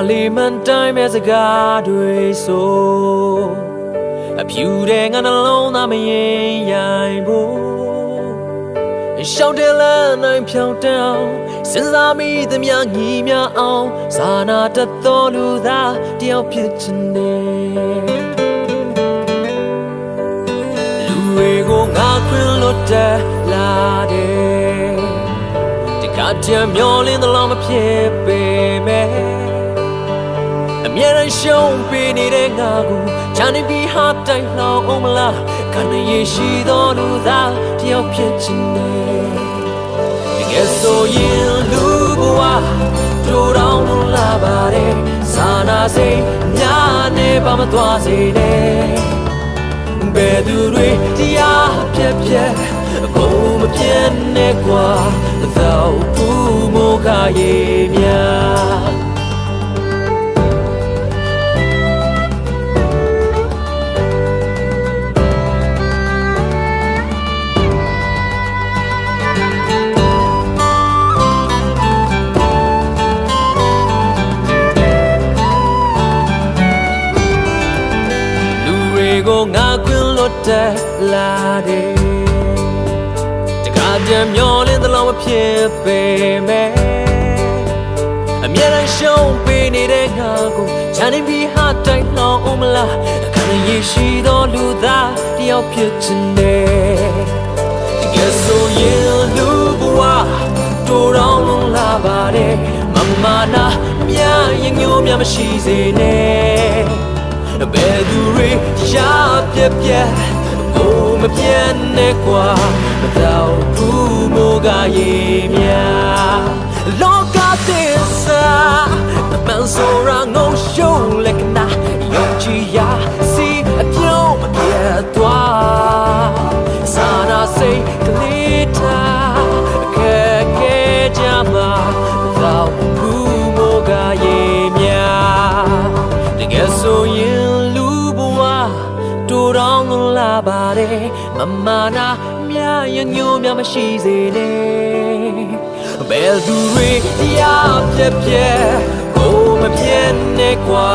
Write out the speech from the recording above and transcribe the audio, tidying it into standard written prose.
လေးမှန်တိုင်းမဲ့စကားတွေဆိုအဖြူတဲ့ငါနှလုံးသားမရင်ရိုင်ဖို့ရှောက်တယ်လမ်းနိုင်ဖြောင်းတောင်းစဉ်းစားမိသမျှညီမြအောင်စာနာတတ်တော်လူသားတယောက်ဖြစ်ချင်တယ်လူတွေကိုငါခွင်လွတ်တယ်လာတယ်ဒီကတည်းမျောလင်းသလားမဖြစ်ပေမဲ့အမြဲတမ်းရှုံးပေးနေတဲ့ငါကိုချမ်းနေပြီးဟာတိုင်းလှောင်အောင်မလားခဏရရှိတော်လူသားတယောက်ဖြစ်ချင်တယ်တကယ်ဆိုရင်လူဘဝတို့တောင်လာပါတယ်စာနာစိတ်များနေပါမသွားစေနဲ့ဘယ်သူတွေတရားပြက်ပြက်အကုန်မပြတ်နဲ့ကွာသောဘူးမိုးခရေများကိုငါခွင်လွတ်တယ်လာတယ်တခါတည်းမျောလင်းသလားမဖြစ်ပေမဲ့အမြဲတမ်းရှုံးပေးနေတဲ့ငါကိုချမ်းနေပြီးဟာတိုင်းလှောင်အောင်မလားအခါရရှိတော်လူသားတယောက်ဖြစ်ချင်တယ်တကယ်ဆိုရင်လူဘဝတို့တောင်လာပါတယ်မမနာမြရင်ညို့မြမရှိစေနဲ့ဘယ်သူတွေရပြက်ပြက်ကိုမပြတ်နဲ့ကွာမတော့ဘူးမိုးကရေများလောကသစ္စာမန်ဆိုရာငုံရှုံးလက်ကနာယုံကြည်ရာစီအပြုံးမပြတ်သွားစာနာစိတ်ကလေးထားအခက်ခဲကြမှာမတော့ဘူးမိုးကရေများတကယ်ဆိုရင်တို့တောင်လာပါတယ်မမနာမြရင်ညို့မြမရှိစေနဲ့ဘယ်သူတွေတရားပြက်ပြက်ကိုမပြတ်နဲ့ကွာ